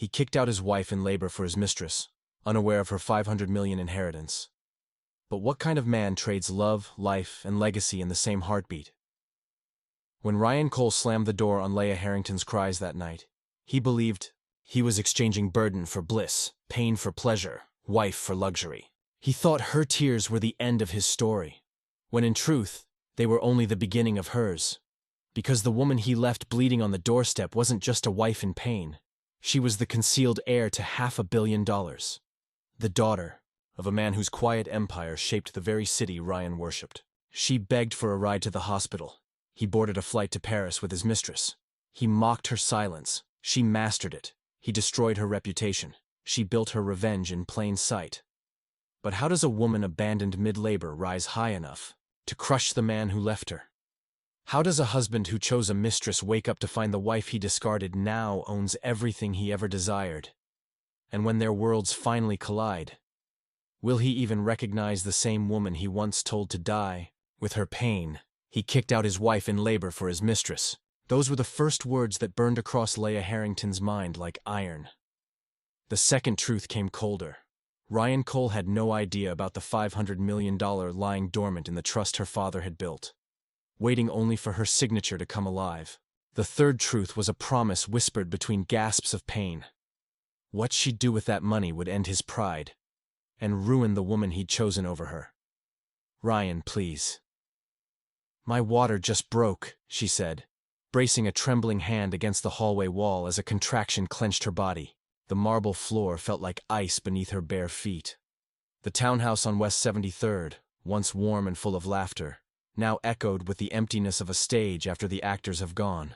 He kicked out his wife in labor for his mistress, unaware of her 500 million inheritance. But what kind of man trades love, life, and legacy in the same heartbeat? When Ryan Cole slammed the door on Leah Harrington's cries that night, he believed he was exchanging burden for bliss, pain for pleasure, wife for luxury. He thought her tears were the end of his story, when in truth, they were only the beginning of hers. Because the woman he left bleeding on the doorstep wasn't just a wife in pain. She was the concealed heir to $500 million. The daughter of a man whose quiet empire shaped the very city Ryan worshipped. She begged for a ride to the hospital. He boarded a flight to Paris with his mistress. He mocked her silence. She mastered it. He destroyed her reputation. She built her revenge in plain sight. But how does a woman abandoned mid-labor rise high enough to crush the man who left her? How does a husband who chose a mistress wake up to find the wife he discarded now owns everything he ever desired? And when their worlds finally collide, will he even recognize the same woman he once told to die with her pain? He kicked out his wife in labor for his mistress. Those were the first words that burned across Leah Harrington's mind like iron. The second truth came colder. Ryan Cole had no idea about the $500 million lying dormant in the trust her father had built, waiting only for her signature to come alive. The third truth was a promise whispered between gasps of pain. What she'd do with that money would end his pride and ruin the woman he'd chosen over her. "Ryan, please." "My water just broke," she said, bracing a trembling hand against the hallway wall as a contraction clenched her body. The marble floor felt like ice beneath her bare feet. The townhouse on West 73rd, once warm and full of laughter, now echoed with the emptiness of a stage after the actors have gone.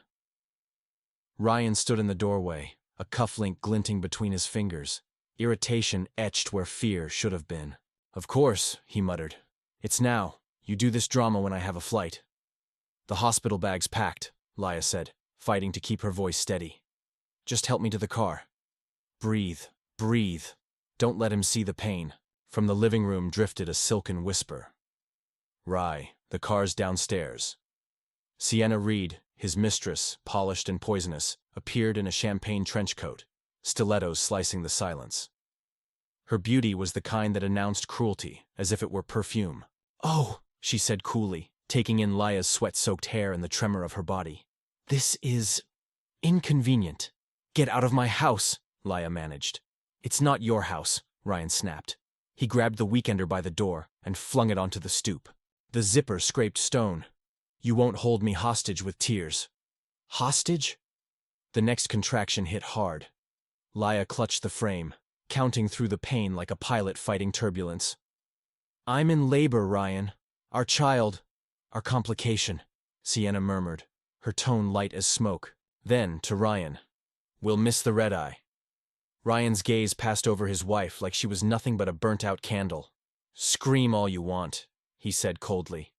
Ryan stood in the doorway, a cufflink glinting between his fingers, irritation etched where fear should have been. "Of course," he muttered. "It's now. You do this drama when I have a flight." "The hospital bag's packed," Leah said, fighting to keep her voice steady. "Just help me to the car." "Breathe, breathe. Don't let him see the pain." From the living room drifted a silken whisper. "Rye, the car's downstairs." Sienna Reed, his mistress, polished and poisonous, appeared in a champagne trench coat, stilettos slicing the silence. Her beauty was the kind that announced cruelty, as if it were perfume. "Oh," she said coolly, taking in Leah's sweat-soaked hair and the tremor of her body. "This is inconvenient." "Get out of my house," Leah managed. "It's not your house," Ryan snapped. He grabbed the weekender by the door and flung it onto the stoop. The zipper scraped stone. "You won't hold me hostage with tears." "Hostage?" The next contraction hit hard. Leah clutched the frame, counting through the pain like a pilot fighting turbulence. "I'm in labor, Ryan. Our child, our complication," Sienna murmured, her tone light as smoke. Then, to Ryan, "We'll miss the red-eye." Ryan's gaze passed over his wife like she was nothing but a burnt-out candle. "Scream all you want," he said coldly.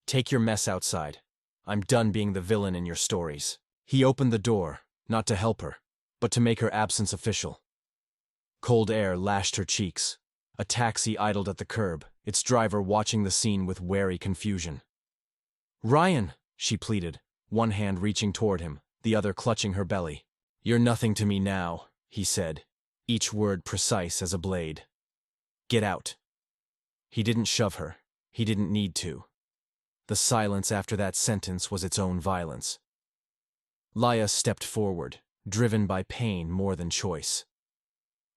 "Take your mess outside. I'm done being the villain in your stories." He opened the door, not to help her, but to make her absence official. Cold air lashed her cheeks. A taxi idled at the curb, its driver watching the scene with wary confusion. "Ryan," she pleaded, one hand reaching toward him, the other clutching her belly. "You're nothing to me now," he said, each word precise as a blade. "Get out." He didn't shove her. He didn't need to. The silence after that sentence was its own violence. Leah stepped forward, driven by pain more than choice.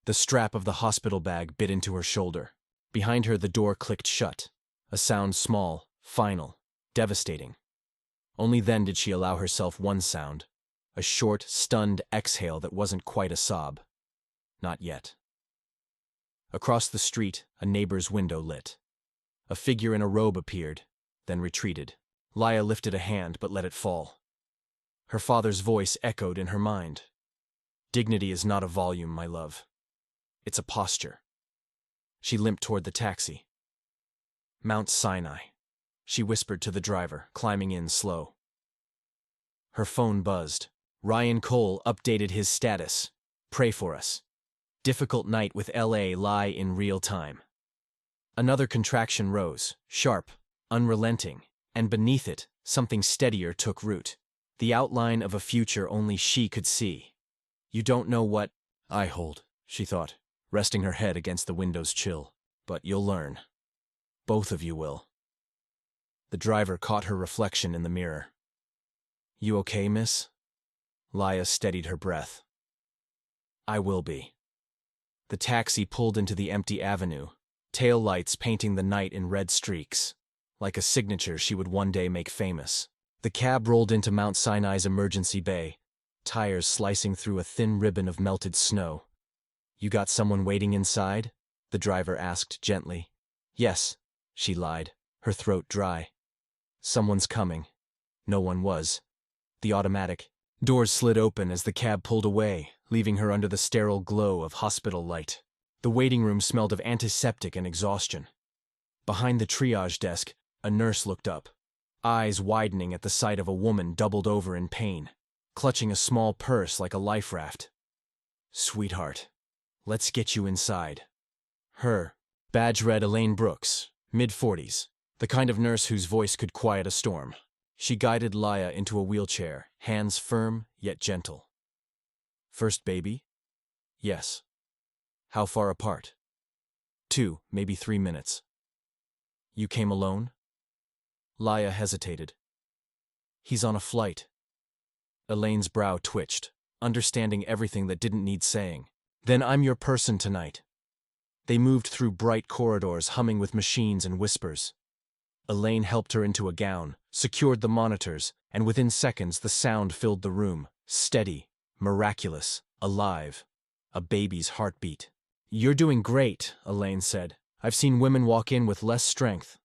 The strap of the hospital bag bit into her shoulder. Behind her the door clicked shut, a sound small, final, devastating. Only then did she allow herself one sound, a short, stunned exhale that wasn't quite a sob. Not yet. Across the street, a neighbor's window lit. A figure in a robe appeared, then retreated. Leah lifted a hand but let it fall. Her father's voice echoed in her mind. "Dignity is not a volume, my love. It's a posture." She limped toward the taxi. "Mount Sinai," she whispered to the driver, climbing in slow. Her phone buzzed. Ryan Cole updated his status. "Pray for us. Difficult night with LA lie in real time." Another contraction rose, sharp, unrelenting, and beneath it, something steadier took root. The outline of a future only she could see. "You don't know what I hold, she thought, resting her head against the window's chill. But you'll learn. Both of you will. The driver caught her reflection in the mirror. You okay, miss? Laya steadied her breath. I will be. The taxi pulled into the empty avenue, tail lights painting the night in red streaks, like a signature she would one day make famous. The cab rolled into Mount Sinai's emergency bay, tires slicing through a thin ribbon of melted snow. You got someone waiting inside? The driver asked gently. Yes, she lied, her throat dry. Someone's coming. No one was. The automatic doors slid open as the cab pulled away, leaving her under the sterile glow of hospital light. The waiting room smelled of antiseptic and exhaustion. Behind the triage desk, a nurse looked up, eyes widening at the sight of a woman doubled over in pain, clutching a small purse like a life raft. Sweetheart, let's get you inside. Her, badge-read Elaine Brooks, mid-40s, the kind of nurse whose voice could quiet a storm. She guided Laya into a wheelchair, hands firm yet gentle. First baby? Yes. How far apart? 2, maybe 3 minutes. You came alone? Laya hesitated. He's on a flight. Elaine's brow twitched, understanding everything that didn't need saying. Then I'm your person tonight. They moved through bright corridors humming with machines and whispers. Elaine helped her into a gown, secured the monitors, and within seconds the sound filled the room, steady, miraculous, alive. A baby's heartbeat. You're doing great, Elaine said. I've seen women walk in with less strength.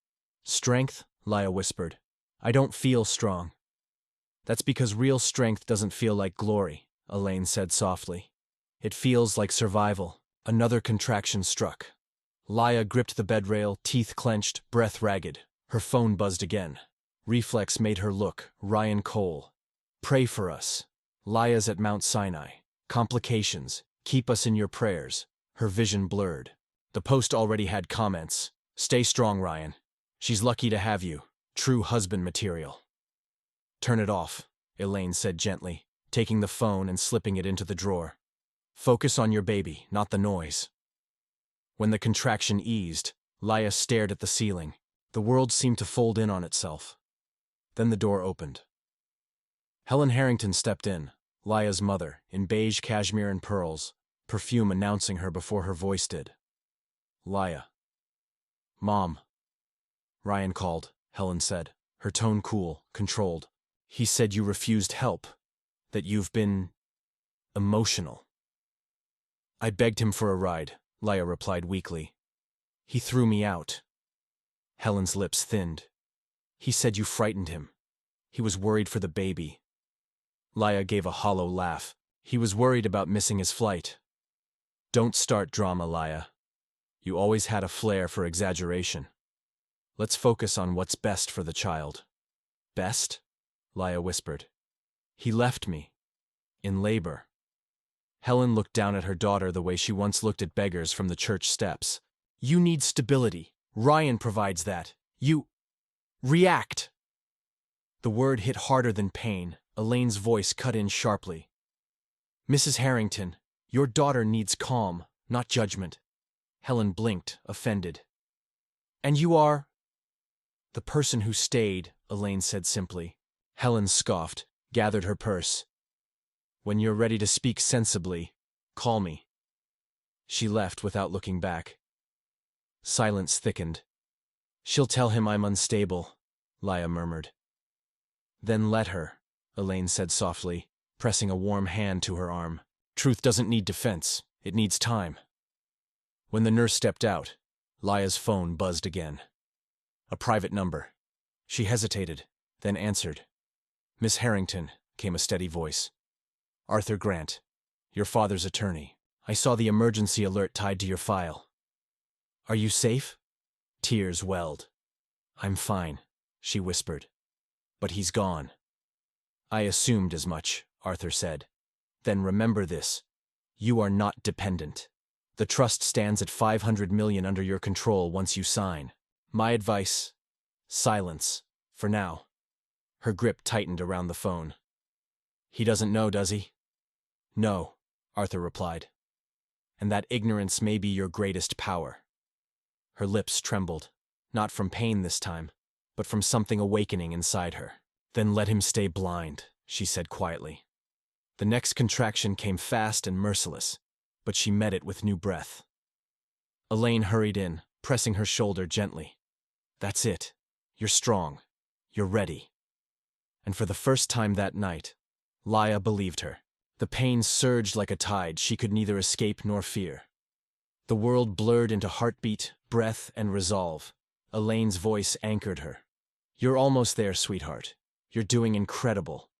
Strength? Laya whispered. I don't feel strong. That's because real strength doesn't feel like glory, Elaine said softly. It feels like survival. Another contraction struck. Laya gripped the bedrail, teeth clenched, breath ragged. Her phone buzzed again. Reflex made her look. Ryan Cole. Pray for us. Laya's at Mount Sinai. Complications. Keep us in your prayers. Her vision blurred. The post already had comments. Stay strong, Ryan. She's lucky to have you. True husband material. Turn it off, Elaine said gently, taking the phone and slipping it into the drawer. Focus on your baby, not the noise. When the contraction eased, Laya stared at the ceiling. The world seemed to fold in on itself. Then the door opened. Helen Harrington stepped in, Laya's mother, in beige cashmere and pearls, perfume announcing her before her voice did. Laya. Mom. Ryan called, Helen said, her tone cool, controlled. He said you refused help, that you've been emotional. I begged him for a ride, Laya replied weakly. He threw me out. Helen's lips thinned. He said you frightened him. He was worried for the baby. Laya gave a hollow laugh. He was worried about missing his flight. Don't start drama, Laya. You always had a flair for exaggeration. Let's focus on what's best for the child. Best? Laya whispered. He left me. In labor. Helen looked down at her daughter the way she once looked at beggars from the church steps. You need stability. Ryan provides that. You... react. The word hit harder than pain. Elaine's voice cut in sharply. Mrs. Harrington, your daughter needs calm, not judgment. Helen blinked, offended. And you are... The person who stayed, Elaine said simply. Helen scoffed, gathered her purse. When you're ready to speak sensibly, call me. She left without looking back. Silence thickened. She'll tell him I'm unstable, Laya murmured. Then let her, Elaine said softly, pressing a warm hand to her arm. Truth doesn't need defense, it needs time. When the nurse stepped out, Laya's phone buzzed again. A private number. She hesitated, then answered. Miss Harrington, came a steady voice. Arthur Grant, your father's attorney. I saw the emergency alert tied to your file. Are you safe? Tears welled. I'm fine, she whispered. But he's gone. I assumed as much, Arthur said. Then remember this. You are not dependent. The trust stands at 500 million under your control once you sign. My advice, silence, for now. Her grip tightened around the phone. He doesn't know, does he? No, Arthur replied. and that ignorance may be your greatest power. Her lips trembled, not from pain this time, but from something awakening inside her. Then let him stay blind, she said quietly. The next contraction came fast and merciless, but she met it with new breath. Elaine hurried in, pressing her shoulder gently. That's it. You're strong. You're ready. And for the first time that night, Laya believed her. The pain surged like a tide she could neither escape nor fear. The world blurred into heartbeat, breath, and resolve. Elaine's voice anchored her. You're almost there, sweetheart. You're doing incredible.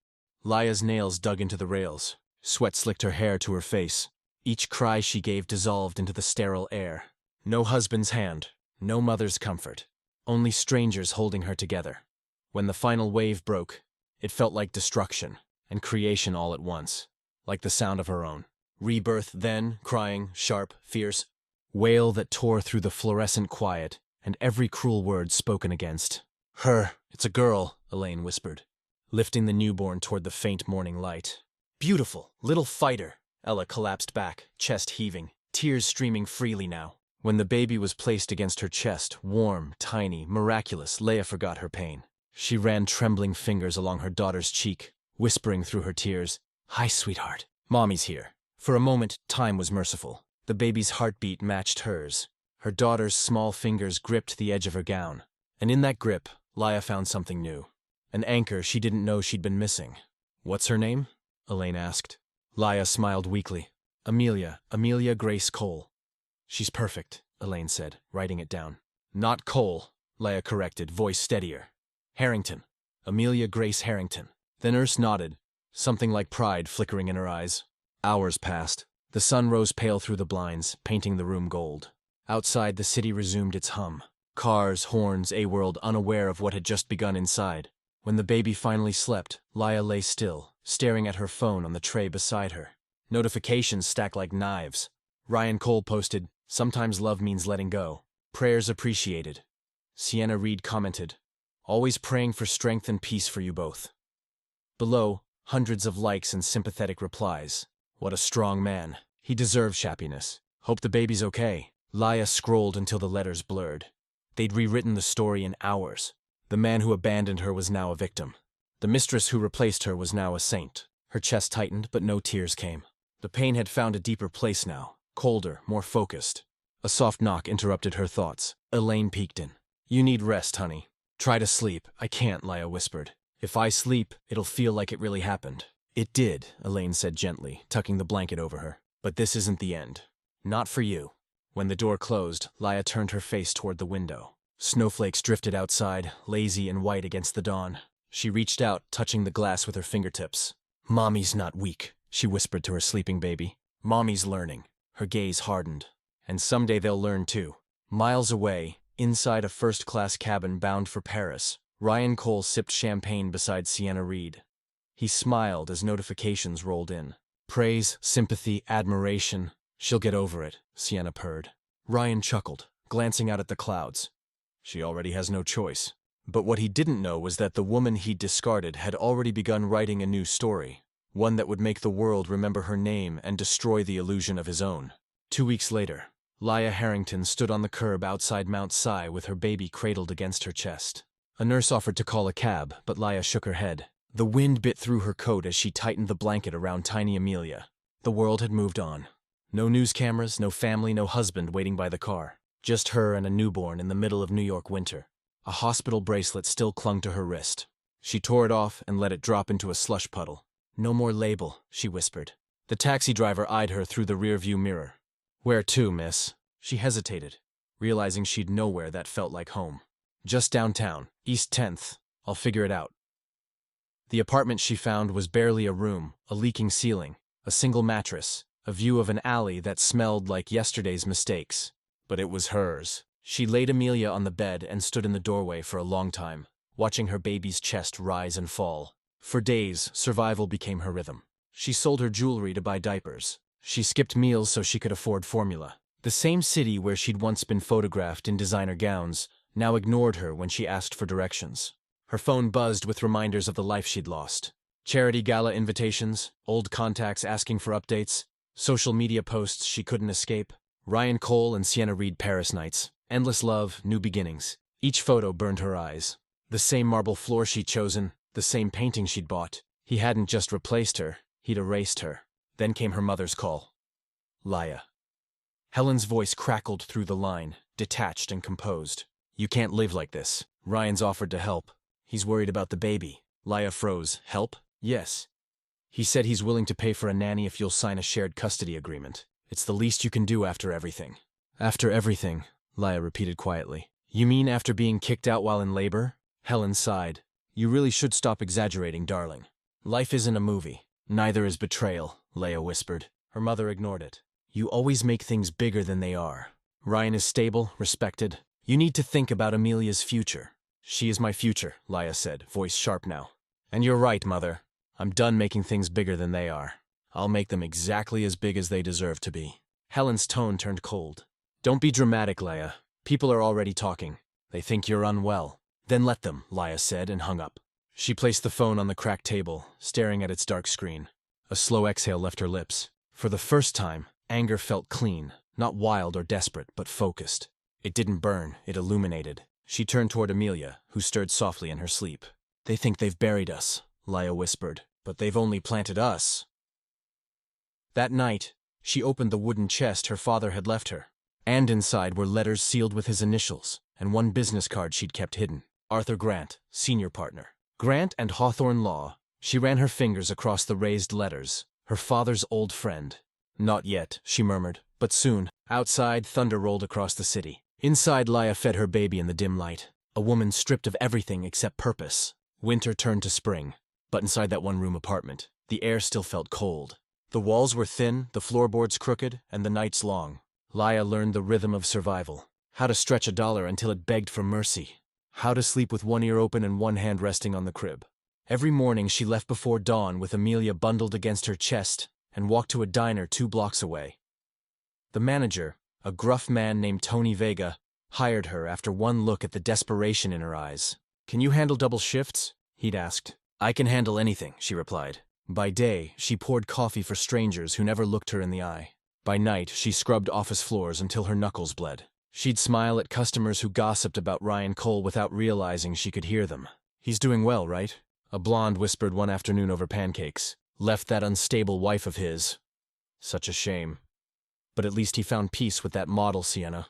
Laya's nails dug into the rails. Sweat slicked her hair to her face. Each cry she gave dissolved into the sterile air. No husband's hand, no mother's comfort. Only strangers holding her together. When the final wave broke, it felt like destruction and creation all at once, like the sound of her own. Rebirth then, crying, sharp, fierce. Wail that tore through the fluorescent quiet, and every cruel word spoken against. Her, it's a girl, Elaine whispered, lifting the newborn toward the faint morning light. Beautiful, little fighter, Ella collapsed back, chest heaving, tears streaming freely now. When the baby was placed against her chest, warm, tiny, miraculous, Leia forgot her pain. She ran trembling fingers along her daughter's cheek, whispering through her tears, Hi, sweetheart. Mommy's here. For a moment, time was merciful. The baby's heartbeat matched hers. Her daughter's small fingers gripped the edge of her gown. And in that grip, Laya found something new. An anchor she didn't know she'd been missing. What's her name? Elaine asked. Laya smiled weakly. Amelia Grace Cole. She's perfect, Elaine said, writing it down. Not Cole, Laya corrected, voice steadier. Harrington. Amelia Grace Harrington. The nurse nodded, something like pride flickering in her eyes. Hours passed. The sun rose pale through the blinds, painting the room gold. Outside, the city resumed its hum. Cars, horns, a world unaware of what had just begun inside. When the baby finally slept, Laya lay still, staring at her phone on the tray beside her. Notifications stacked like knives. Ryan Cole posted, Sometimes love means letting go. Prayers appreciated. Sienna Reed commented, Always praying for strength and peace for you both. Below, hundreds of likes and sympathetic replies. What a strong man. He deserves happiness. Hope the baby's okay. Laya scrolled until the letters blurred. They'd rewritten the story in hours. The man who abandoned her was now a victim. The mistress who replaced her was now a saint. Her chest tightened, but no tears came. The pain had found a deeper place now, colder, more focused. A soft knock interrupted her thoughts. Elaine peeked in. You need rest, honey. Try to sleep. I can't, Laya whispered. If I sleep, it'll feel like it really happened. It did, Elaine said gently, tucking the blanket over her. But this isn't the end. Not for you. When the door closed, Laya turned her face toward the window. Snowflakes drifted outside, lazy and white against the dawn. She reached out, touching the glass with her fingertips. Mommy's not weak, she whispered to her sleeping baby. Mommy's learning. Her gaze hardened. And someday they'll learn too. Miles away, inside a first-class cabin bound for Paris, Ryan Cole sipped champagne beside Sienna Reed. He smiled as notifications rolled in. Praise, sympathy, admiration. She'll get over it, Sienna purred. Ryan chuckled, glancing out at the clouds. She already has no choice. But what he didn't know was that the woman he'd discarded had already begun writing a new story, one that would make the world remember her name and destroy the illusion of his own. 2 weeks later, Laya Harrington stood on the curb outside Mount Si with her baby cradled against her chest. A nurse offered to call a cab, but Laya shook her head. The wind bit through her coat as she tightened the blanket around tiny Amelia. The world had moved on. No news cameras, no family, no husband waiting by the car. Just her and a newborn in the middle of New York winter. A hospital bracelet still clung to her wrist. She tore it off and let it drop into a slush puddle. No more label, she whispered. The taxi driver eyed her through the rearview mirror. Where to, miss? She hesitated, realizing she'd nowhere that felt like home. Just downtown, East 10th. I'll figure it out. The apartment she found was barely a room, a leaking ceiling, a single mattress, a view of an alley that smelled like yesterday's mistakes. But it was hers. She laid Amelia on the bed and stood in the doorway for a long time, watching her baby's chest rise and fall. For days, survival became her rhythm. She sold her jewelry to buy diapers. She skipped meals so she could afford formula. The same city where she'd once been photographed in designer gowns now ignored her when she asked for directions. Her phone buzzed with reminders of the life she'd lost. Charity gala invitations, old contacts asking for updates. Social media posts she couldn't escape. Ryan Cole and Sienna Reed Paris nights. Endless love, new beginnings. Each photo burned her eyes. The same marble floor she'd chosen, the same painting she'd bought. He hadn't just replaced her, he'd erased her. Then came her mother's call. Laya. Helen's voice crackled through the line, detached and composed. You can't live like this. Ryan's offered to help. He's worried about the baby. Laya froze. Help? Yes. He said he's willing to pay for a nanny if you'll sign a shared custody agreement. It's the least you can do after everything. After everything, Laya repeated quietly. You mean after being kicked out while in labor? Helen sighed. You really should stop exaggerating, darling. Life isn't a movie. Neither is betrayal, Laya whispered. Her mother ignored it. You always make things bigger than they are. Ryan is stable, respected. You need to think about Amelia's future. She is my future, Laya said, voice sharp now. And you're right, Mother. I'm done making things bigger than they are. I'll make them exactly as big as they deserve to be. Helen's tone turned cold. Don't be dramatic, Laya. People are already talking. They think you're unwell. Then let them, Laya said and hung up. She placed the phone on the cracked table, staring at its dark screen. A slow exhale left her lips. For the first time, anger felt clean, not wild or desperate, but focused. It didn't burn, it illuminated. She turned toward Amelia, who stirred softly in her sleep. They think they've buried us, Laya whispered, but they've only planted us. That night, she opened the wooden chest her father had left her, and inside were letters sealed with his initials, and one business card she'd kept hidden. Arthur Grant, senior partner. Grant and Hawthorne Law. She ran her fingers across the raised letters. Her father's old friend. Not yet, she murmured, but soon. Outside, thunder rolled across the city. Inside, Laya fed her baby in the dim light. A woman stripped of everything except purpose. Winter turned to spring. But inside that one-room apartment, the air still felt cold. The walls were thin, the floorboards crooked, and the nights long. Laya learned the rhythm of survival. How to stretch $1 until it begged for mercy. How to sleep with one ear open and one hand resting on the crib. Every morning she left before dawn with Amelia bundled against her chest and walked to a diner 2 blocks away. The manager, a gruff man named Tony Vega, hired her after one look at the desperation in her eyes. Can you handle double shifts? He'd asked. I can handle anything, she replied. By day, she poured coffee for strangers who never looked her in the eye. By night, she scrubbed office floors until her knuckles bled. She'd smile at customers who gossiped about Ryan Cole without realizing she could hear them. He's doing well, right? A blonde whispered one afternoon over pancakes. Left that unstable wife of his. Such a shame. But at least he found peace with that model, Sienna.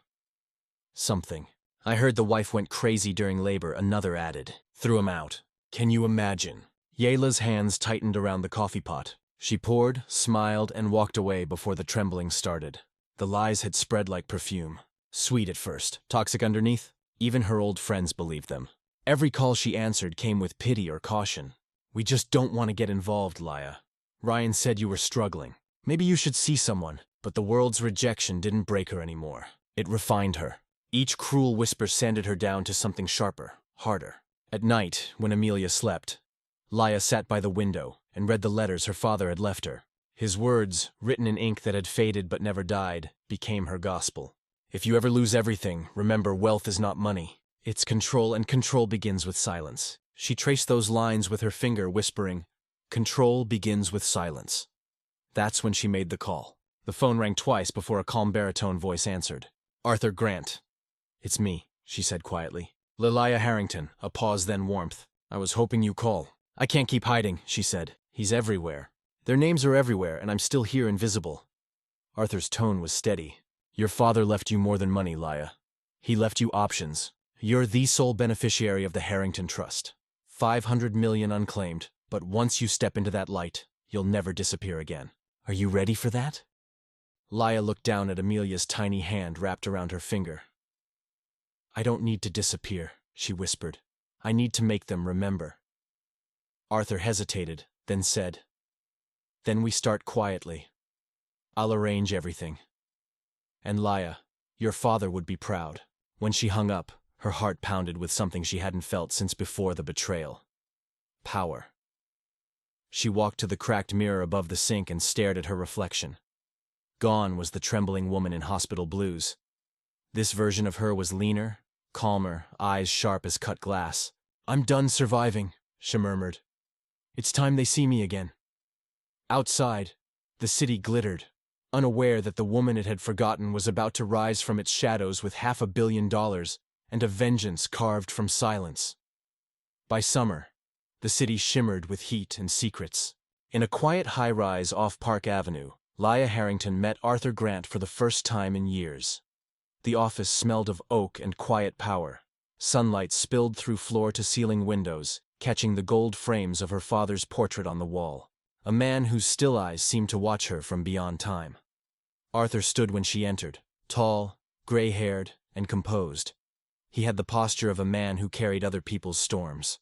Something. I heard the wife went crazy during labor, another added. Threw him out. Can you imagine? Yayla's hands tightened around the coffee pot. She poured, smiled, and walked away before the trembling started. The lies had spread like perfume. Sweet at first, toxic underneath. Even her old friends believed them. Every call she answered came with pity or caution. We just don't want to get involved, Laya. Ryan said you were struggling. Maybe you should see someone. But the world's rejection didn't break her anymore. It refined her. Each cruel whisper sanded her down to something sharper, harder. At night, when Amelia slept, Laya sat by the window and read the letters her father had left her. His words, written in ink that had faded but never died, became her gospel. If you ever lose everything, remember wealth is not money. It's control, and control begins with silence. She traced those lines with her finger, whispering, "Control begins with silence." That's when she made the call. The phone rang twice before a calm baritone voice answered. Arthur Grant. It's me, she said quietly. Lilaya Harrington, a pause then warmth. I was hoping you call. I can't keep hiding, she said. He's everywhere. Their names are everywhere, and I'm still here invisible. Arthur's tone was steady. Your father left you more than money, Laya. He left you options. You're the sole beneficiary of the Harrington Trust. 500 million unclaimed, but once you step into that light, you'll never disappear again. Are you ready for that? Laya looked down at Amelia's tiny hand wrapped around her finger. I don't need to disappear, she whispered. I need to make them remember. Arthur hesitated, then said, Then we start quietly. I'll arrange everything. And Laya, your father would be proud. When she hung up, her heart pounded with something she hadn't felt since before the betrayal. Power. She walked to the cracked mirror above the sink and stared at her reflection. Gone was the trembling woman in hospital blues. This version of her was leaner, calmer, eyes sharp as cut glass. I'm done surviving, she murmured. It's time they see me again. Outside, the city glittered, unaware that the woman it had forgotten was about to rise from its shadows with $500 million and a vengeance carved from silence. By summer, the city shimmered with heat and secrets. In a quiet high-rise off Park Avenue, Leah Harrington met Arthur Grant for the first time in years. The office smelled of oak and quiet power. Sunlight spilled through floor-to-ceiling windows, catching the gold frames of her father's portrait on the wall, a man whose still eyes seemed to watch her from beyond time. Arthur stood when she entered, tall, gray-haired, and composed. He had the posture of a man who carried other people's storms.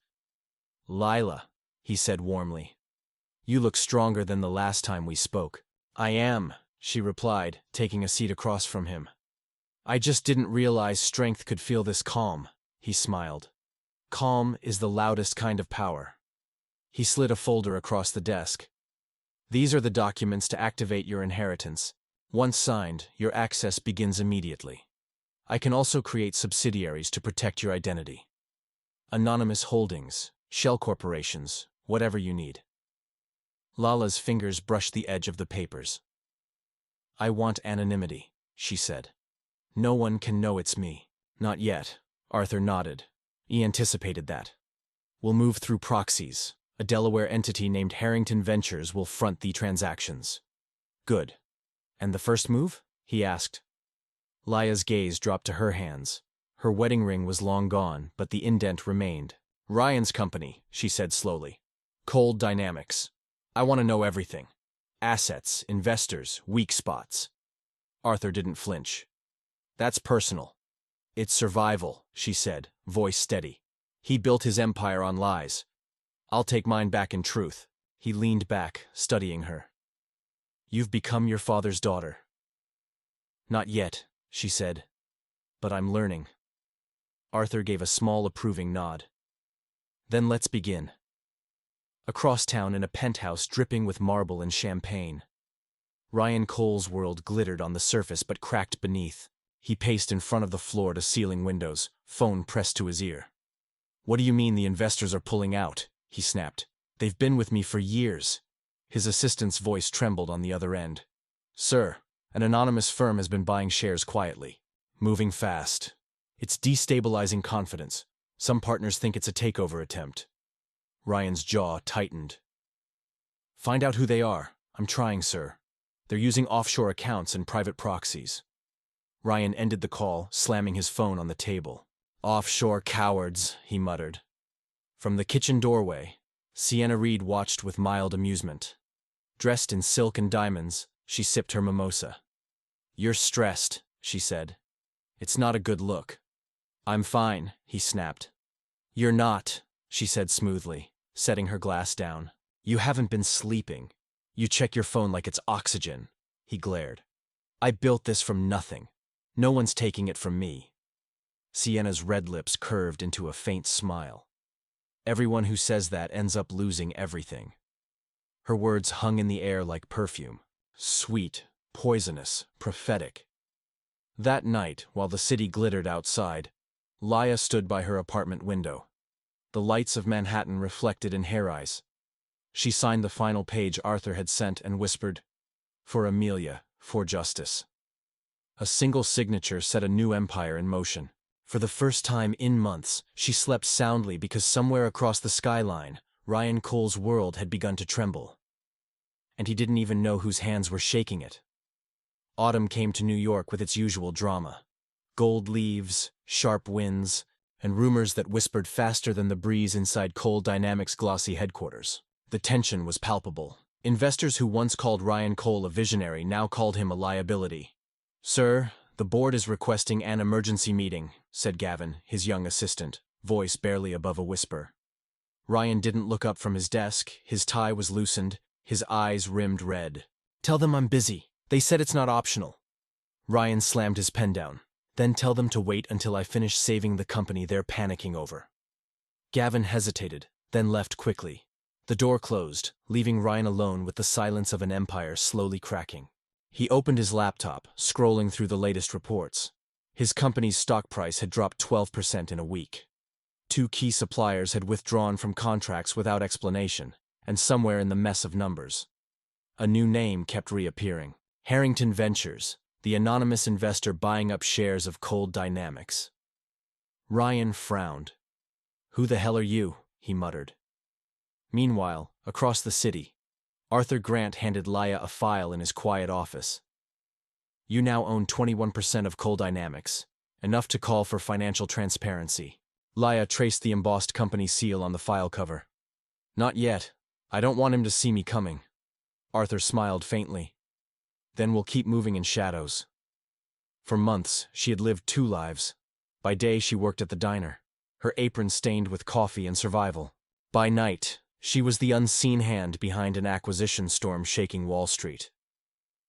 "Lila," he said warmly. "You look stronger than the last time we spoke." "I am," she replied, taking a seat across from him. "I just didn't realize strength could feel this calm," he smiled. "Calm is the loudest kind of power." He slid a folder across the desk. "These are the documents to activate your inheritance. Once signed, your access begins immediately. I can also create subsidiaries to protect your identity. Anonymous holdings, shell corporations, whatever you need." Lala's fingers brushed the edge of the papers. "I want anonymity," she said. "No one can know it's me." "Not yet," Arthur nodded. He anticipated that. "We'll move through proxies. A Delaware entity named Harrington Ventures will front the transactions." "Good. And the first move?" he asked. Laya's gaze dropped to her hands. Her wedding ring was long gone, but the indent remained. "Ryan's company," she said slowly. "Cold Dynamics. I want to know everything. Assets, investors, weak spots." Arthur didn't flinch. "That's personal." "It's survival," she said, voice steady. "He built his empire on lies. I'll take mine back in truth." He leaned back, studying her. "You've become your father's daughter." "Not yet," she said. "But I'm learning." Arthur gave a small approving nod. "Then let's begin." Across town in a penthouse dripping with marble and champagne. Ryan Cole's world glittered on the surface but cracked beneath. He paced in front of the floor-to-ceiling windows, phone pressed to his ear. "What do you mean the investors are pulling out?" he snapped. "They've been with me for years." His assistant's voice trembled on the other end. "Sir, an anonymous firm has been buying shares quietly. Moving fast. It's destabilizing confidence. Some partners think it's a takeover attempt." Ryan's jaw tightened. "Find out who they are. I'm trying, sir. They're using offshore accounts and private proxies." Ryan ended the call, slamming his phone on the table. "Offshore cowards," he muttered. From the kitchen doorway, Sienna Reed watched with mild amusement. Dressed in silk and diamonds, she sipped her mimosa. "You're stressed," she said. "It's not a good look." "I'm fine," he snapped. "You're not," she said smoothly, setting her glass down. "You haven't been sleeping. You check your phone like it's oxygen," he glared. "I built this from nothing. No one's taking it from me." Sienna's red lips curved into a faint smile. "Everyone who says that ends up losing everything." Her words hung in the air like perfume. Sweet, poisonous, prophetic. That night, while the city glittered outside, Leah stood by her apartment window. The lights of Manhattan reflected in her eyes. She signed the final page Arthur had sent and whispered, "For Amelia, for justice." A single signature set a new empire in motion. For the first time in months, she slept soundly because somewhere across the skyline, Ryan Cole's world had begun to tremble. And he didn't even know whose hands were shaking it. Autumn came to New York with its usual drama. Gold leaves, sharp winds, and rumors that whispered faster than the breeze inside Cole Dynamics' glossy headquarters. The tension was palpable. Investors who once called Ryan Cole a visionary now called him a liability. "Sir, the board is requesting an emergency meeting," said Gavin, his young assistant, voice barely above a whisper. Ryan didn't look up from his desk, his tie was loosened, his eyes rimmed red. "Tell them I'm busy. They said it's not optional." Ryan slammed his pen down. "Then tell them to wait until I finish saving the company they're panicking over." Gavin hesitated, then left quickly. The door closed, leaving Ryan alone with the silence of an empire slowly cracking. He opened his laptop, scrolling through the latest reports. His company's stock price had dropped 12% in a week. 2 key suppliers had withdrawn from contracts without explanation, and somewhere in the mess of numbers, a new name kept reappearing. Harrington Ventures, the anonymous investor buying up shares of Cold Dynamics. Ryan frowned. "Who the hell are you?" he muttered. Meanwhile, across the city, Arthur Grant handed Laya a file in his quiet office. "You now own 21% of Cold Dynamics, enough to call for financial transparency." Laya traced the embossed company seal on the file cover. "Not yet. I don't want him to see me coming." Arthur smiled faintly. "Then we'll keep moving in shadows." For months, she had lived two lives. By day, she worked at the diner, her apron stained with coffee and survival. By night, she was the unseen hand behind an acquisition storm shaking Wall Street.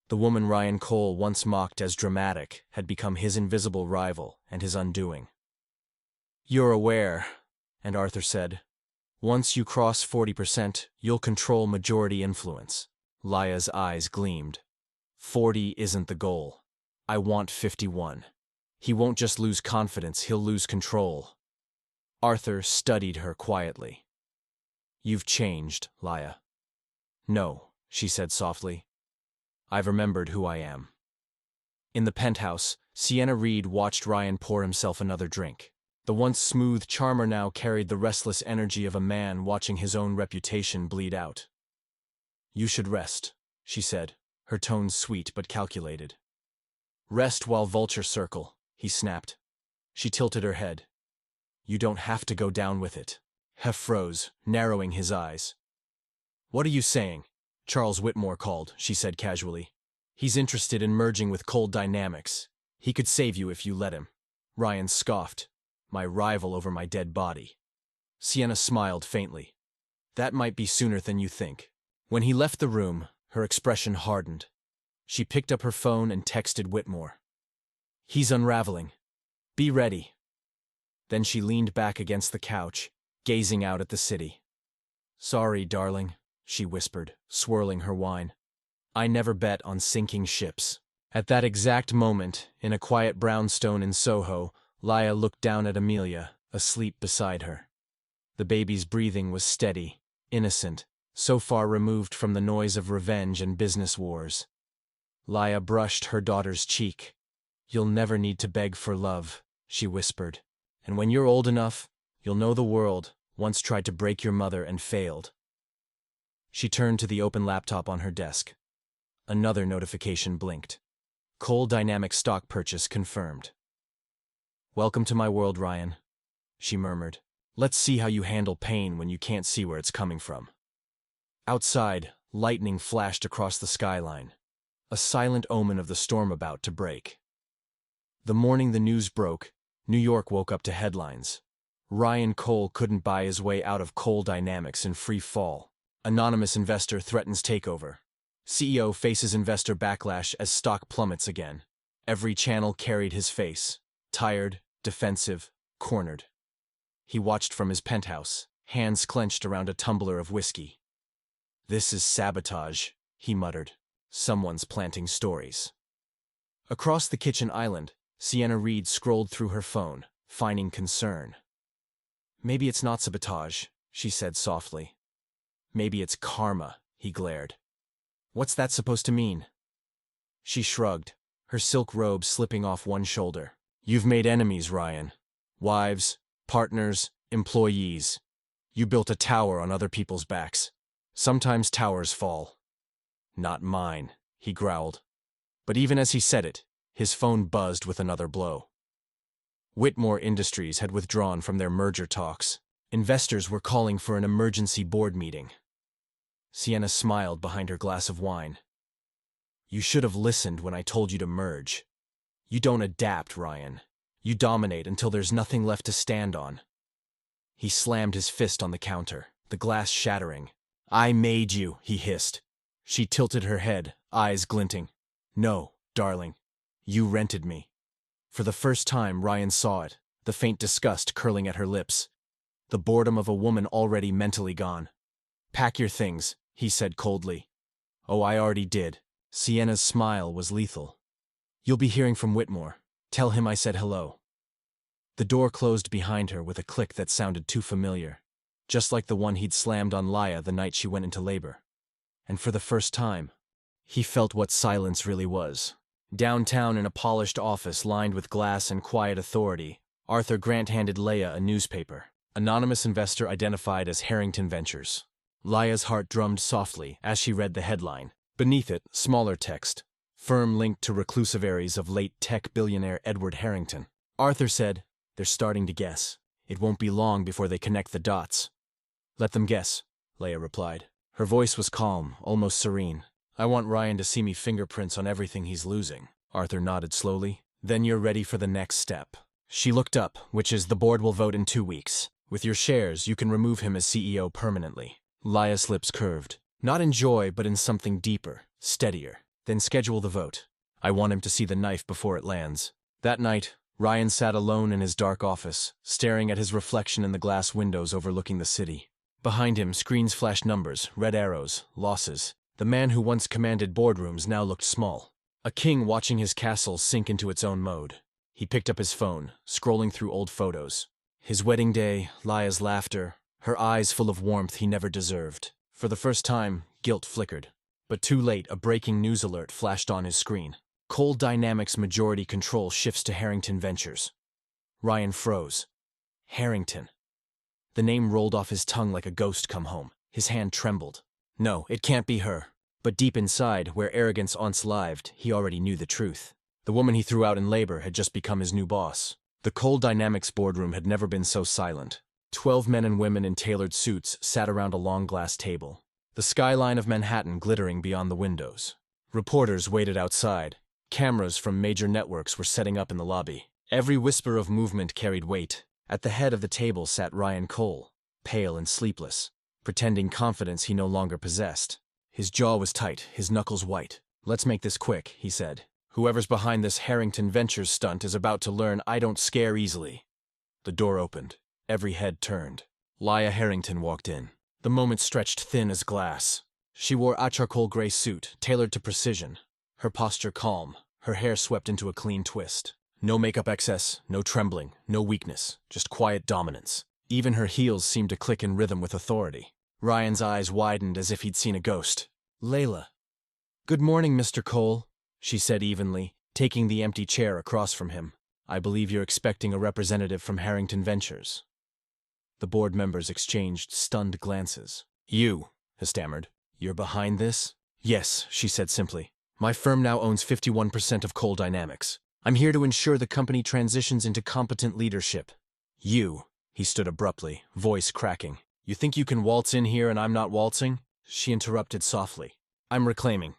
The woman Ryan Cole once mocked as dramatic had become his invisible rival and his undoing. "You're aware," and Arthur said, "once you cross 40%, you'll control majority influence." Laya's eyes gleamed. 40 isn't the goal. I want 51. He won't just lose confidence, he'll lose control. Arthur studied her quietly. "You've changed, Laya." "No," she said softly. "I've remembered who I am." In the penthouse, Sienna Reed watched Ryan pour himself another drink. The once smooth charmer now carried the restless energy of a man watching his own reputation bleed out. "You should rest," she said, her tone sweet but calculated. "Rest while vulture circle," he snapped. She tilted her head. "You don't have to go down with it." Hef froze, narrowing his eyes. "What are you saying?" "Charles Whitmore called," she said casually. "He's interested in merging with Cold Dynamics. He could save you if you let him." Ryan scoffed. "My rival over my dead body." Sienna smiled faintly. "That might be sooner than you think." When he left the room, her expression hardened. She picked up her phone and texted Whitmore. "He's unraveling. Be ready." Then she leaned back against the couch, gazing out at the city. "Sorry, darling," she whispered, swirling her wine. "I never bet on sinking ships." At that exact moment, in a quiet brownstone in Soho, Laya looked down at Amelia, asleep beside her. The baby's breathing was steady, innocent, so far removed from the noise of revenge and business wars. Laya brushed her daughter's cheek. "You'll never need to beg for love," she whispered. "And when you're old enough, you'll know the world once tried to break your mother and failed." She turned to the open laptop on her desk. Another notification blinked. Cold Dynamic stock purchase confirmed. "Welcome to my world, Ryan," she murmured. "Let's see how you handle pain when you can't see where it's coming from." Outside, lightning flashed across the skyline, a silent omen of the storm about to break. The morning the news broke, New York woke up to headlines. Ryan Cole couldn't buy his way out of Cold Dynamics in free fall. Anonymous investor threatens takeover. CEO faces investor backlash as stock plummets again. Every channel carried his face, tired, defensive, cornered. He watched from his penthouse, hands clenched around a tumbler of whiskey. "This is sabotage," he muttered. "Someone's planting stories." Across the kitchen island, Sienna Reed scrolled through her phone, finding concern. "Maybe it's not sabotage," she said softly. "Maybe it's karma," he glared. "What's that supposed to mean?" She shrugged, her silk robe slipping off one shoulder. "You've made enemies, Ryan. Wives, partners, employees. You built a tower on other people's backs. Sometimes towers fall." "Not mine," he growled. But even as he said it, his phone buzzed with another blow. Whitmore Industries had withdrawn from their merger talks. Investors were calling for an emergency board meeting. Sienna smiled behind her glass of wine. "You should have listened when I told you to merge. You don't adapt, Ryan. You dominate until there's nothing left to stand on." He slammed his fist on the counter, the glass shattering. "I made you," he hissed. She tilted her head, eyes glinting. "No, darling. You rented me." For the first time, Ryan saw it, the faint disgust curling at her lips. The boredom of a woman already mentally gone. "Pack your things," he said coldly. "Oh, I already did." Sienna's smile was lethal. "You'll be hearing from Whitmore. Tell him I said hello." The door closed behind her with a click that sounded too familiar, just like the one he'd slammed on Laya the night she went into labor. And for the first time, He felt what silence really was. Downtown in a polished office lined with glass and quiet authority, Arthur Grant handed Leia a newspaper. Anonymous investor identified as Harrington Ventures. Leia's heart drummed softly as she read the headline. Beneath it, smaller text. Firm linked to reclusive areas of late tech billionaire Edward Harrington. Arthur said, "They're starting to guess. It won't be long before they connect the dots." "Let them guess," Leia replied. Her voice was calm, almost serene. "I want Ryan to see me fingerprints on everything he's losing." Arthur nodded slowly. "Then you're ready for the next step." She looked up, which is the board will vote in 2 weeks. With your shares, you can remove him as CEO permanently. Leia's lips curved. Not in joy, but in something deeper, steadier. "Then schedule the vote. I want him to see the knife before it lands." That night, Ryan sat alone in his dark office, staring at his reflection in the glass windows overlooking the city. Behind him, screens flashed numbers, red arrows, losses. The man who once commanded boardrooms now looked small. A king watching his castle sink into its own mode. He picked up his phone, scrolling through old photos. His wedding day, Leia's laughter, her eyes full of warmth he never deserved. For the first time, guilt flickered. But too late, a breaking news alert flashed on his screen. Coal Dynamics majority control shifts to Harrington Ventures. Ryan froze. Harrington. The name rolled off his tongue like a ghost come home. His hand trembled. No, it can't be her. But deep inside, where arrogance once lived, he already knew the truth. The woman he threw out in labor had just become his new boss. The Coal Dynamics boardroom had never been so silent. 12 men and women in tailored suits sat around a long glass table. The skyline of Manhattan glittering beyond the windows. Reporters waited outside. Cameras from major networks were setting up in the lobby. Every whisper of movement carried weight. At the head of the table sat Ryan Cole, pale and sleepless, pretending confidence he no longer possessed. His jaw was tight, his knuckles white. "Let's make this quick," he said. "Whoever's behind this Harrington Ventures stunt is about to learn I don't scare easily." The door opened. Every head turned. Leia Harrington walked in. The moment stretched thin as glass. She wore a charcoal gray suit, tailored to precision. Her posture calm, her hair swept into a clean twist. No makeup excess, no trembling, no weakness, just quiet dominance. Even her heels seemed to click in rhythm with authority. Ryan's eyes widened as if he'd seen a ghost. "Layla." "Good morning, Mr. Cole," she said evenly, taking the empty chair across from him. "I believe you're expecting a representative from Harrington Ventures." The board members exchanged stunned glances. "You," he stammered. "You're behind this?" "Yes," she said simply. "My firm now owns 51% of Coal Dynamics. I'm here to ensure the company transitions into competent leadership." "You," he stood abruptly, voice cracking. "You think you can waltz in here and I'm not waltzing?" She interrupted softly. "I'm reclaiming."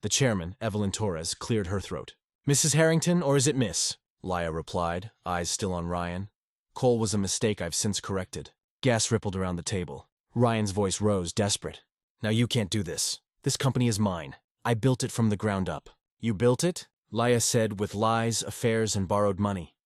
The chairman, Evelyn Torres, cleared her throat. "Mrs. Harrington, or is it Miss?" Leia replied, eyes still on Ryan. "Cole was a mistake I've since corrected." Gas rippled around the table. Ryan's voice rose, desperate. "Now you can't do this. This company is mine. I built it from the ground up." "You built it?" Leia said, "with lies, affairs, and borrowed money.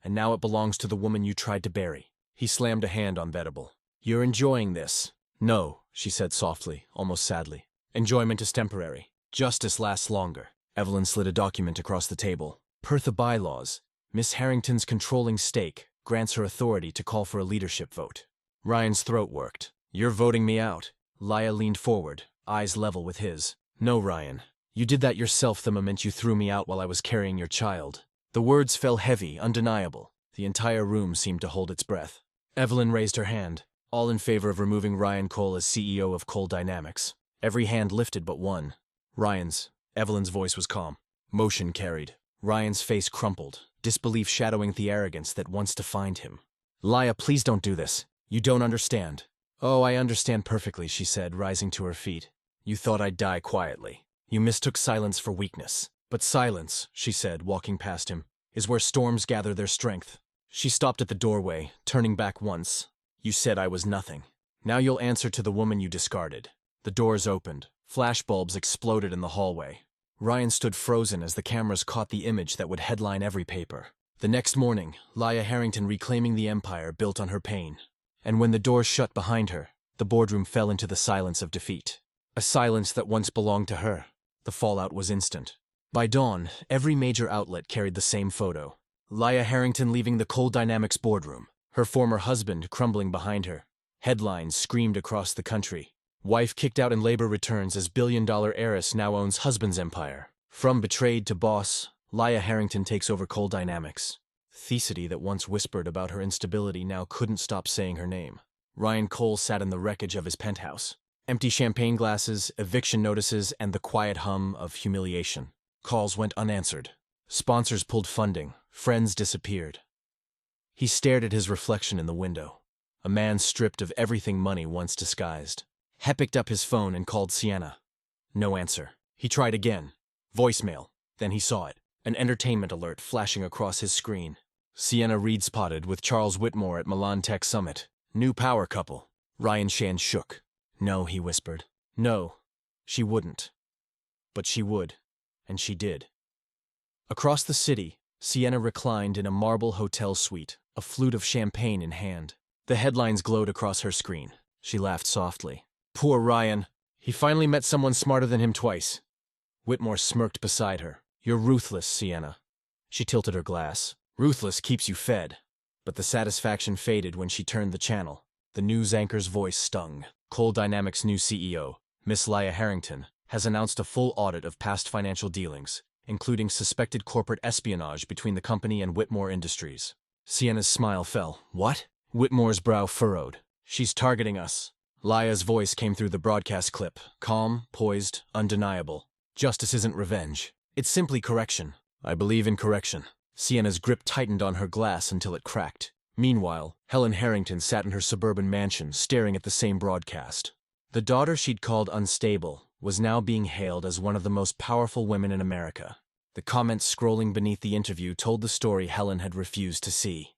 And now it belongs to the woman you tried to bury." He slammed a hand on Venable. "You're enjoying this." "No," she said softly, almost sadly. "Enjoyment is temporary. Justice lasts longer." Evelyn slid a document across the table. "Per the bylaws, Miss Harrington's controlling stake grants her authority to call for a leadership vote." Ryan's throat worked. "You're voting me out." Leia leaned forward, eyes level with his. "No, Ryan. You did that yourself the moment you threw me out while I was carrying your child." The words fell heavy, undeniable. The entire room seemed to hold its breath. Evelyn raised her hand, all in favor of removing Ryan Cole as CEO of Coal Dynamics. Every hand lifted but one. Ryan's. Evelyn's voice was calm. Motion carried. Ryan's face crumpled, disbelief shadowing the arrogance that once defined him. "Leia, please don't do this. You don't understand." "Oh, I understand perfectly," she said, rising to her feet. "You thought I'd die quietly. You mistook silence for weakness. But silence," she said, walking past him, "is where storms gather their strength." She stopped at the doorway, turning back once. "You said I was nothing. Now you'll answer to the woman you discarded." The doors opened. Flashbulbs exploded in the hallway. Ryan stood frozen as the cameras caught the image that would headline every paper. The next morning, Leia Harrington reclaiming the empire built on her pain. And when the doors shut behind her, the boardroom fell into the silence of defeat. A silence that once belonged to her. The fallout was instant. By dawn, every major outlet carried the same photo. Leia Harrington leaving the Coal Dynamics boardroom, her former husband crumbling behind her. Headlines screamed across the country. Wife kicked out in labor returns as billion-dollar heiress now owns husband's empire. From betrayed to boss, Leah Harrington takes over Coal Dynamics. Thesity that once whispered about her instability now couldn't stop saying her name. Ryan Cole sat in the wreckage of his penthouse. Empty champagne glasses, eviction notices, and the quiet hum of humiliation. Calls went unanswered. Sponsors pulled funding. Friends disappeared. He stared at his reflection in the window. A man stripped of everything money once disguised. He picked up his phone and called Sienna. No answer. He tried again. Voicemail. Then he saw it. An entertainment alert flashing across his screen. Sienna Reid spotted with Charles Whitmore at Milan Tech Summit. New power couple. Ryan Shan shook. No, he whispered. No, she wouldn't. But she would. And she did. Across the city, Sienna reclined in a marble hotel suite, a flute of champagne in hand. The headlines glowed across her screen. She laughed softly. Poor Ryan. He finally met someone smarter than him twice. Whitmore smirked beside her. You're ruthless, Sienna. She tilted her glass. Ruthless keeps you fed. But the satisfaction faded when she turned the channel. The news anchor's voice stung. Coal Dynamics' new CEO, Miss Leah Harrington, has announced a full audit of past financial dealings, including suspected corporate espionage between the company and Whitmore Industries. Sienna's smile fell. What? Whitmore's brow furrowed. She's targeting us. Leah's voice came through the broadcast clip, calm, poised, undeniable. Justice isn't revenge. It's simply correction. I believe in correction. Sienna's grip tightened on her glass until it cracked. Meanwhile, Helen Harrington sat in her suburban mansion, staring at the same broadcast. The daughter she'd called unstable was now being hailed as one of the most powerful women in America. The comments scrolling beneath the interview told the story Helen had refused to see.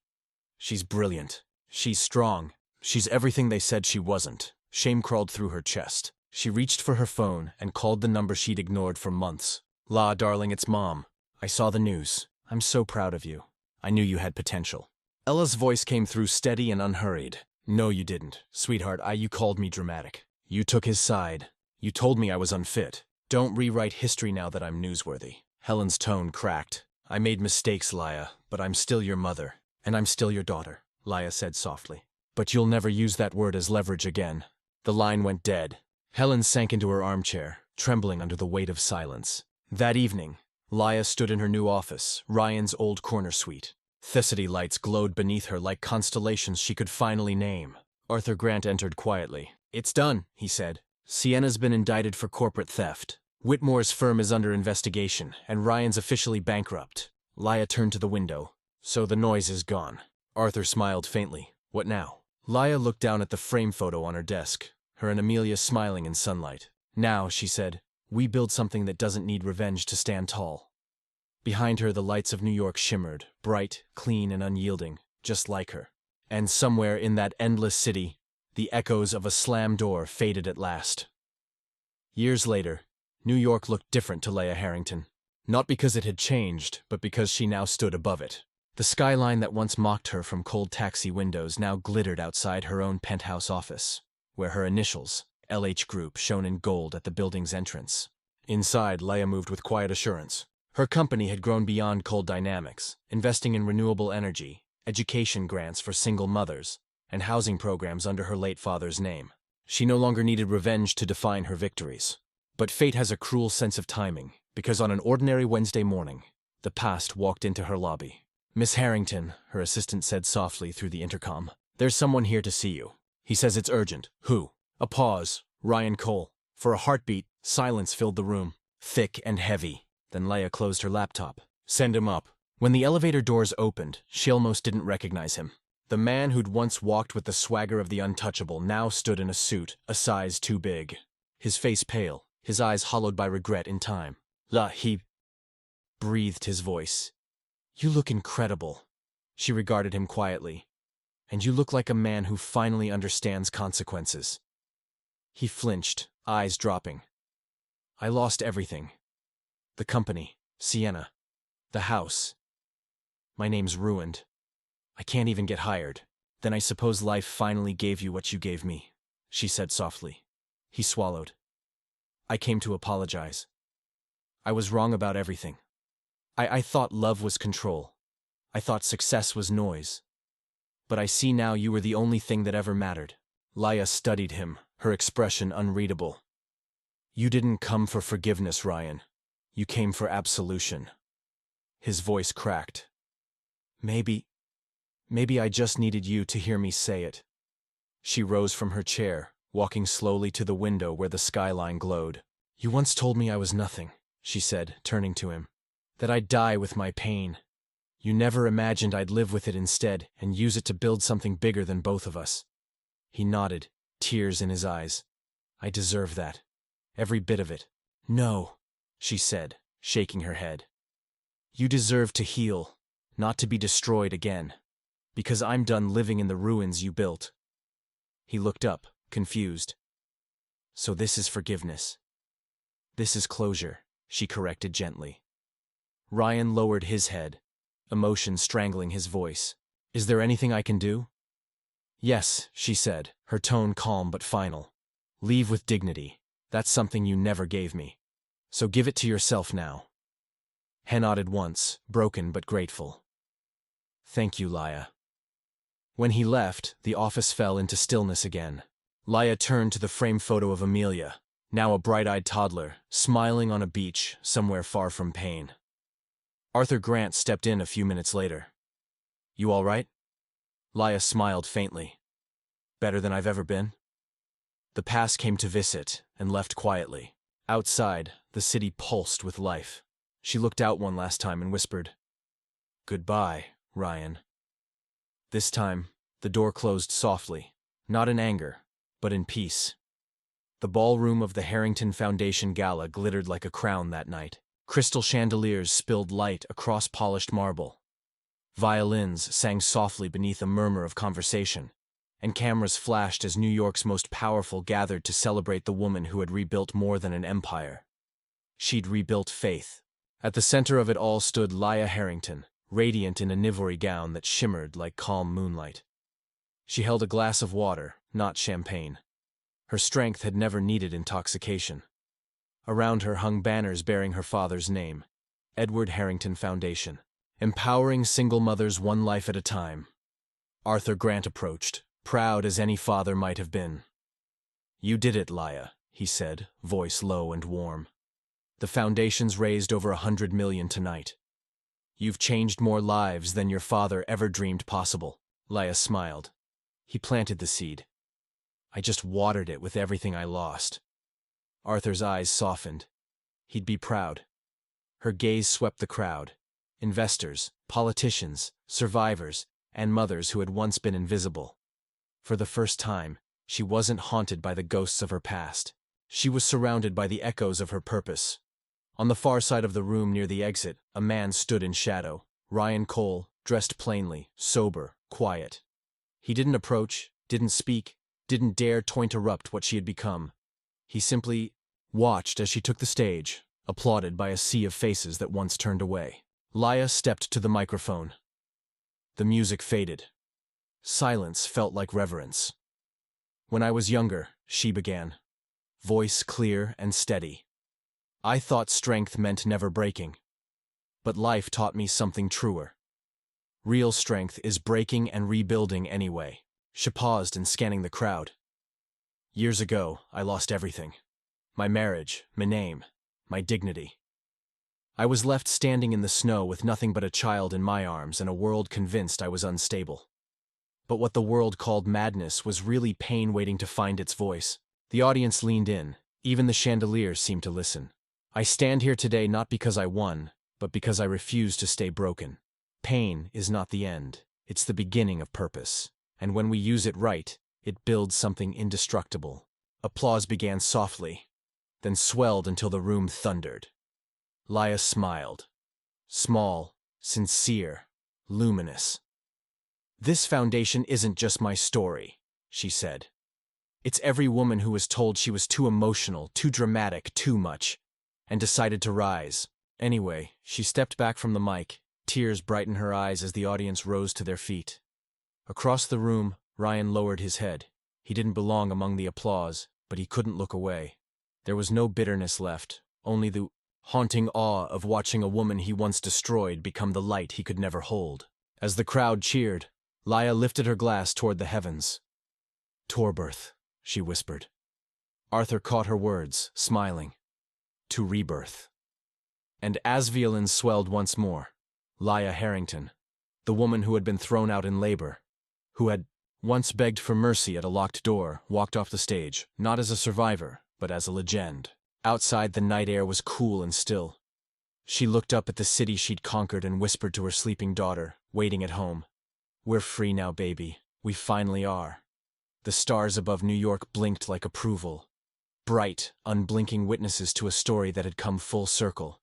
She's brilliant. She's strong. She's everything they said she wasn't. Shame crawled through her chest. She reached for her phone and called the number she'd ignored for months. La, darling, it's Mom. I saw the news. I'm so proud of you. I knew you had potential. Ella's voice came through steady and unhurried. No, you didn't. Sweetheart, you called me dramatic. You took his side. You told me I was unfit. Don't rewrite history now that I'm newsworthy. Helen's tone cracked. I made mistakes, Leah, but I'm still your mother. And I'm still your daughter, Leah said softly. But you'll never use that word as leverage again. The line went dead. Helen sank into her armchair, trembling under the weight of silence. That evening, Leah stood in her new office, Ryan's old corner suite. Thesity lights glowed beneath her like constellations she could finally name. Arthur Grant entered quietly. It's done, he said. Sienna's been indicted for corporate theft. Whitmore's firm is under investigation, and Ryan's officially bankrupt. Leah turned to the window. So the noise is gone. Arthur smiled faintly. What now? Leah looked down at the frame photo on her desk, her and Amelia smiling in sunlight. Now, she said, we build something that doesn't need revenge to stand tall. Behind her, the lights of New York shimmered, bright, clean, and unyielding, just like her. And somewhere in that endless city, the echoes of a slammed door faded at last. Years later, New York looked different to Leah Harrington. Not because it had changed, but because she now stood above it. The skyline that once mocked her from cold taxi windows now glittered outside her own penthouse office, where her initials, LH Group, shone in gold at the building's entrance. Inside, Leah moved with quiet assurance. Her company had grown beyond Coal Dynamics, investing in renewable energy, education grants for single mothers, and housing programs under her late father's name. She no longer needed revenge to define her victories. But fate has a cruel sense of timing, because on an ordinary Wednesday morning, the past walked into her lobby. Miss Harrington, her assistant said softly through the intercom. There's someone here to see you. He says it's urgent. Who? A pause. Ryan Cole. For a heartbeat, silence filled the room. Thick and heavy. Then Leah closed her laptop. Send him up. When the elevator doors opened, she almost didn't recognize him. The man who'd once walked with the swagger of the untouchable now stood in a suit, a size too big. His face pale, his eyes hollowed by regret in time. He breathed his voice. You look incredible. She regarded him quietly. And you look like a man who finally understands consequences. He flinched, eyes dropping. I lost everything. The company, Sienna, the house. My name's ruined. I can't even get hired. Then I suppose life finally gave you what you gave me, she said softly. He swallowed. I came to apologize. I was wrong about everything. I thought love was control. I thought success was noise. But I see now you were the only thing that ever mattered. Leah studied him, her expression unreadable. "You didn't come for forgiveness, Ryan. You came for absolution." His voice cracked. Maybe I just needed you to hear me say it." She rose from her chair, walking slowly to the window where the skyline glowed. "You once told me I was nothing," she said, turning to him. "That I'd die with my pain. You never imagined I'd live with it instead and use it to build something bigger than both of us." He nodded, tears in his eyes. "I deserve that. Every bit of it." "No," she said, shaking her head. "You deserve to heal, not to be destroyed again. Because I'm done living in the ruins you built." He looked up, confused. "So this is forgiveness." "This is closure," she corrected gently. Ryan lowered his head, emotion strangling his voice. "Is there anything I can do?" "Yes," she said, her tone calm but final. "Leave with dignity. That's something you never gave me. So give it to yourself now." He nodded once, broken but grateful. "Thank you, Laya." When he left, the office fell into stillness again. Laya turned to the framed photo of Amelia, now a bright-eyed toddler, smiling on a beach somewhere far from pain. Arthur Grant stepped in a few minutes later. "You all right?" Laya smiled faintly. "Better than I've ever been?" The pass came to visit and left quietly. Outside, the city pulsed with life. She looked out one last time and whispered, "Goodbye, Ryan." This time, the door closed softly, not in anger, but in peace. The ballroom of the Harrington Foundation Gala glittered like a crown that night. Crystal chandeliers spilled light across polished marble. Violins sang softly beneath a murmur of conversation, and cameras flashed as New York's most powerful gathered to celebrate the woman who had rebuilt more than an empire. She'd rebuilt faith. At the center of it all stood Laya Harrington, radiant in an ivory gown that shimmered like calm moonlight. She held a glass of water, not champagne. Her strength had never needed intoxication. Around her hung banners bearing her father's name, Edward Harrington Foundation, empowering single mothers one life at a time. Arthur Grant approached, proud as any father might have been. "You did it, Laya," he said, voice low and warm. "The foundation's raised over 100 million tonight. You've changed more lives than your father ever dreamed possible." Laya smiled. "He planted the seed. I just watered it with everything I lost." Arthur's eyes softened. He'd be proud. Her gaze swept the crowd. Investors, politicians, survivors, and mothers who had once been invisible. For the first time, she wasn't haunted by the ghosts of her past. She was surrounded by the echoes of her purpose. On the far side of the room near the exit, a man stood in shadow. Ryan Cole, dressed plainly, sober, quiet. He didn't approach, didn't speak, didn't dare to interrupt what she had become. He simply watched as she took the stage, applauded by a sea of faces that once turned away. Laya stepped to the microphone. The music faded. Silence felt like reverence. "When I was younger," she began, voice clear and steady, "I thought strength meant never breaking. But life taught me something truer. Real strength is breaking and rebuilding anyway." She paused in scanning the crowd. "Years ago, I lost everything. My marriage, my name, my dignity. I was left standing in the snow with nothing but a child in my arms and a world convinced I was unstable. But what the world called madness was really pain waiting to find its voice." The audience leaned in. Even the chandeliers seemed to listen. "I stand here today not because I won, but because I refuse to stay broken. Pain is not the end. It's the beginning of purpose. And when we use it right, it builds something indestructible." Applause began softly, then swelled until the room thundered. Laya smiled. Small, sincere, luminous. "This foundation isn't just my story," she said. "It's every woman who was told she was too emotional, too dramatic, too much, and decided to rise." Anyway, she stepped back from the mic, tears brightened her eyes as the audience rose to their feet. Across the room, Ryan lowered his head. He didn't belong among the applause, but he couldn't look away. There was no bitterness left, only the haunting awe of watching a woman he once destroyed become the light he could never hold. As the crowd cheered, Laya lifted her glass toward the heavens. "Torbirth," she whispered. Arthur caught her words, smiling. To rebirth. And as violins swelled once more, Leah Harrington, the woman who had been thrown out in labor, who had once begged for mercy at a locked door, walked off the stage, not as a survivor, but as a legend. Outside, the night air was cool and still. She looked up at the city she'd conquered and whispered to her sleeping daughter, waiting at home, "We're free now, baby. We finally are." The stars above New York blinked like approval. Bright, unblinking witnesses to a story that had come full circle.